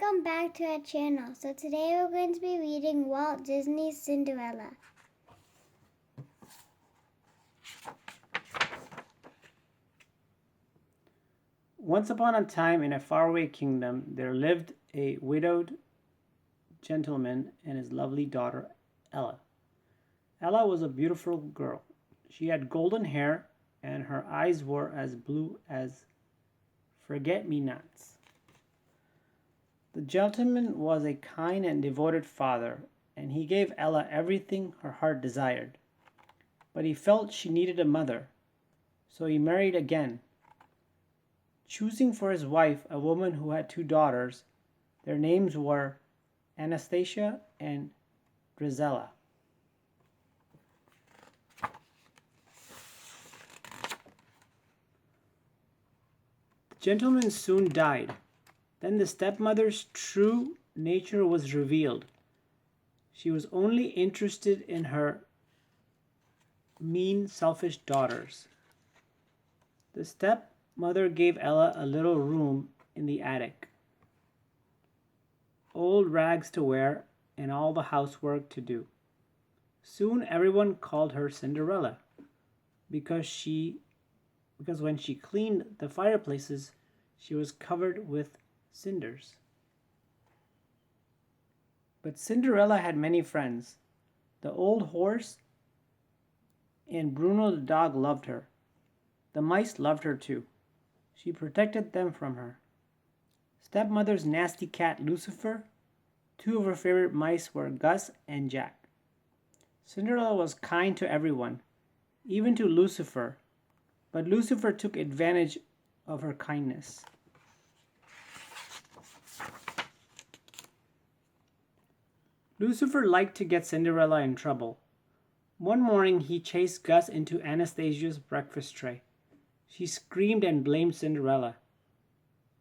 Welcome back to our channel. So today we're going to be reading Walt Disney's Cinderella. Once upon a time in a faraway kingdom there lived a widowed gentleman and his lovely daughter Ella. Ella was a beautiful girl. She had golden hair and her eyes were as blue as forget-me-nots. The gentleman was a kind and devoted father, and he gave Ella everything her heart desired. But he felt she needed a mother, so he married again. Choosing for his wife a woman who had two daughters, their names were Anastasia and Drizella. The gentleman soon died. Then the stepmother's true nature was revealed. She was only interested in her mean, selfish daughters. The stepmother gave Ella a little room in the attic, old rags to wear, and all the housework to do. Soon everyone called her Cinderella because when she cleaned the fireplaces, she was covered with cinders. But Cinderella had many friends. The old horse and Bruno the dog loved her. The mice loved her too. She protected them from her stepmother's nasty cat Lucifer. Two of her favorite mice were Gus and Jack. Cinderella was kind to everyone, even to Lucifer, but Lucifer took advantage of her kindness. Lucifer liked to get Cinderella in trouble. One morning he chased Gus into Anastasia's breakfast tray. She screamed and blamed Cinderella.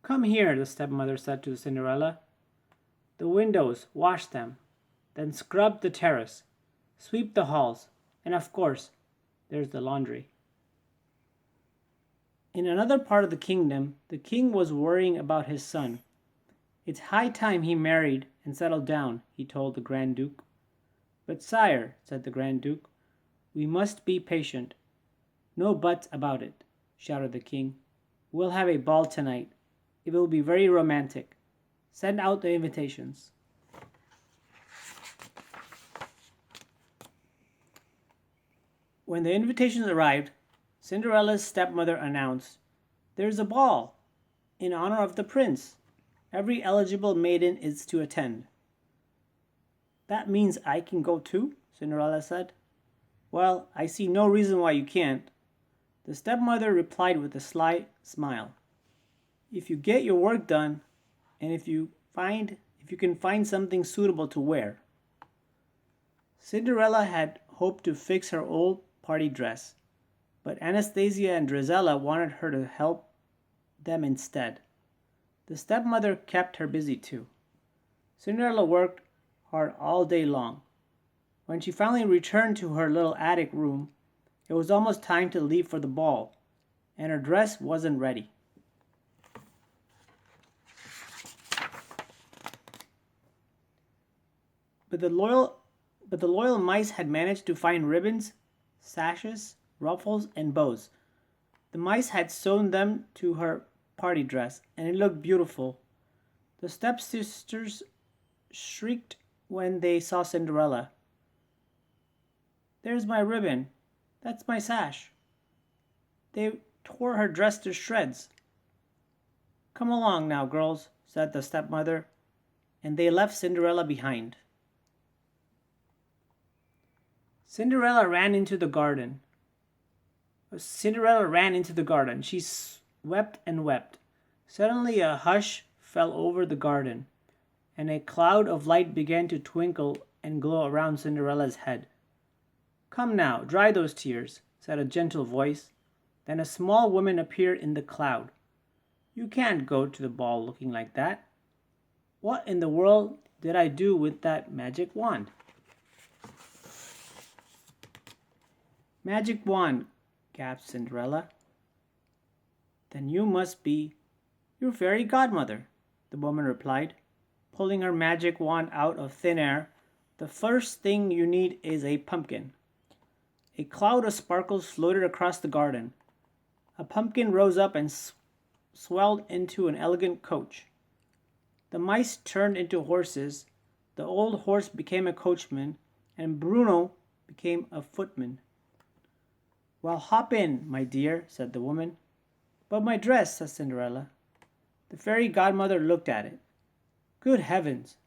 "Come here," the stepmother said to Cinderella. "The windows, wash them. Then scrub the terrace, sweep the halls, and of course, there's the laundry." In another part of the kingdom, the king was worrying about his son. "It's high time he married and settled down," he told the Grand Duke. "But sire," said the Grand Duke, "we must be patient." "No buts about it," shouted the king. "We'll have a ball tonight. It will be very romantic. Send out the invitations." When the invitations arrived, Cinderella's stepmother announced, "There's a ball in honor of the prince. Every eligible maiden is to attend." "That means I can go too?" Cinderella said. "Well, I see no reason why you can't." The stepmother replied with a sly smile. "If you get your work done, and if you can find something suitable to wear." Cinderella had hoped to fix her old party dress, but Anastasia and Drizella wanted her to help them instead. The stepmother kept her busy too. Cinderella worked hard all day long. When she finally returned to her little attic room, it was almost time to leave for the ball, and her dress wasn't ready. But the loyal mice had managed to find ribbons, sashes, ruffles, and bows. The mice had sewn them to her party dress, and it looked beautiful. The stepsisters shrieked when they saw Cinderella. "There's my ribbon. That's my sash." They tore her dress to shreds. "Come along now, girls," said the stepmother, and they left Cinderella behind. Cinderella ran into the garden. She wept and wept. Suddenly a hush fell over the garden, and a cloud of light began to twinkle and glow around Cinderella's head. "Come now, dry those tears," said a gentle voice. Then a small woman appeared in the cloud. "You can't go to the ball looking like that. What in the world did I do with that magic wand?" "Magic wand," gasped Cinderella. "Then you must be your fairy godmother," the woman replied. pulling her magic wand out of thin air. "The first thing you need is a pumpkin." A cloud of sparkles floated across the garden. A pumpkin rose up and swelled into an elegant coach. The mice turned into horses, the old horse became a coachman, and Bruno became a footman. "Well, hop in, my dear," said the woman. "But my dress," said Cinderella. The fairy godmother looked at it. Good heavens!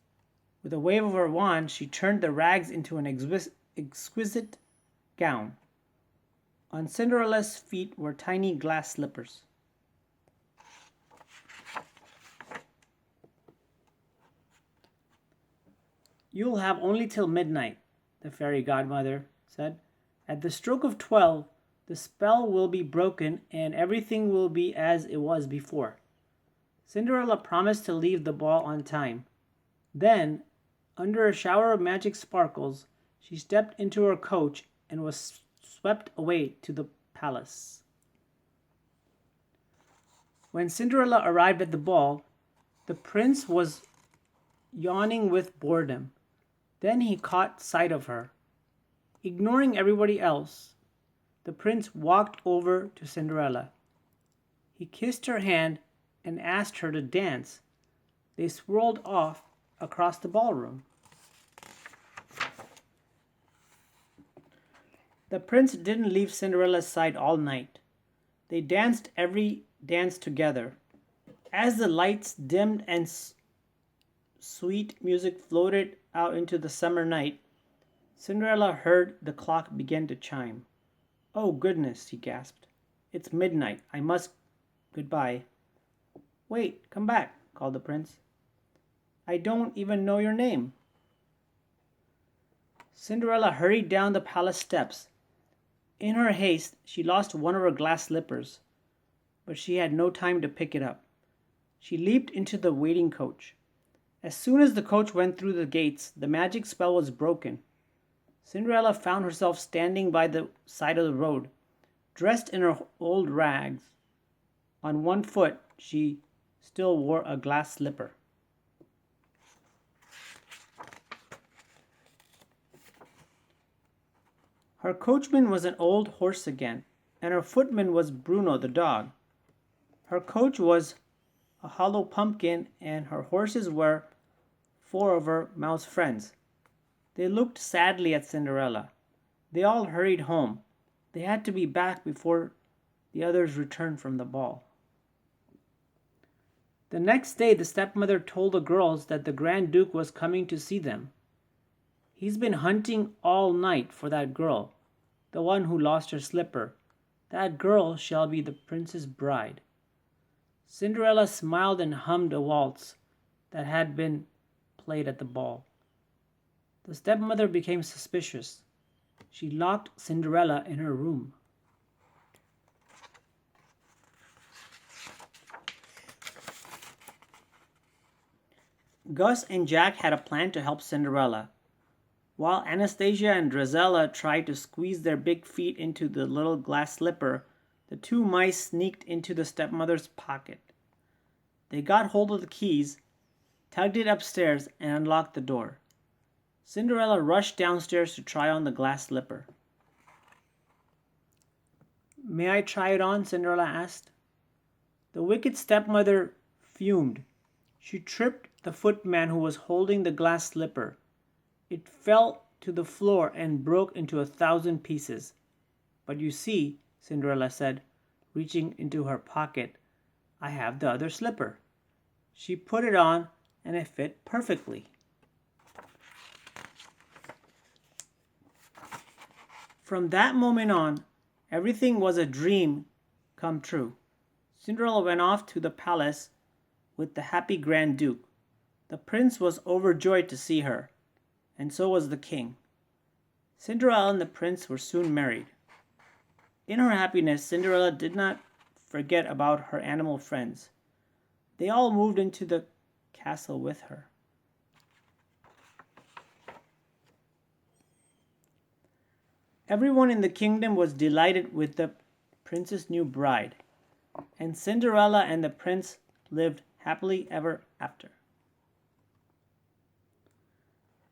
With a wave of her wand, she turned the rags into an exquisite gown. On Cinderella's feet were tiny glass slippers. "You'll have only till midnight," the fairy godmother said. "At the stroke of 12, the spell will be broken and everything will be as it was before." Cinderella promised to leave the ball on time. Then, under a shower of magic sparkles, she stepped into her coach and was swept away to the palace. When Cinderella arrived at the ball, the prince was yawning with boredom. Then he caught sight of her. Ignoring everybody else, the prince walked over to Cinderella. He kissed her hand and asked her to dance. They swirled off across the ballroom. The prince didn't leave Cinderella's side all night. They danced every dance together. As the lights dimmed and sweet music floated out into the summer night, Cinderella heard the clock begin to chime. "Oh, goodness," she gasped. "It's midnight. I must goodbye." "Wait, come back," called the prince. "I don't even know your name." Cinderella hurried down the palace steps. In her haste, she lost one of her glass slippers, but she had no time to pick it up. She leaped into the waiting coach. As soon as the coach went through the gates, the magic spell was broken. Cinderella found herself standing by the side of the road, dressed in her old rags. On one foot, she still wore a glass slipper. Her coachman was an old horse again, and her footman was Bruno the dog. Her coach was a hollow pumpkin, and her horses were 4 of her mouse friends. They looked sadly at Cinderella. They all hurried home. They had to be back before the others returned from the ball. The next day, the stepmother told the girls that the Grand Duke was coming to see them. "He's been hunting all night for that girl, the one who lost her slipper. That girl shall be the prince's bride." Cinderella smiled and hummed a waltz that had been played at the ball. The stepmother became suspicious. She locked Cinderella in her room. Gus and Jack had a plan to help Cinderella. While Anastasia and Drizella tried to squeeze their big feet into the little glass slipper, the 2 mice sneaked into the stepmother's pocket. They got hold of the keys, tugged it upstairs, and unlocked the door. Cinderella rushed downstairs to try on the glass slipper. "May I try it on?" Cinderella asked. The wicked stepmother fumed. She tripped the footman who was holding the glass slipper. It fell to the floor and broke into 1,000 pieces. "But you see," Cinderella said, reaching into her pocket, "I have the other slipper." She put it on, and it fit perfectly. From that moment on, everything was a dream come true. Cinderella went off to the palace with the happy Grand Duke. The prince was overjoyed to see her, and so was the king. Cinderella and the prince were soon married. In her happiness, Cinderella did not forget about her animal friends. They all moved into the castle with her. Everyone in the kingdom was delighted with the prince's new bride, and Cinderella and the prince lived happily ever after.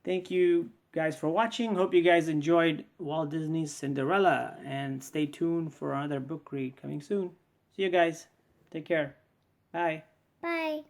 Thank you guys for watching. Hope you guys enjoyed Walt Disney's Cinderella, and stay tuned for another book read coming soon. See you guys. Take care. Bye. Bye.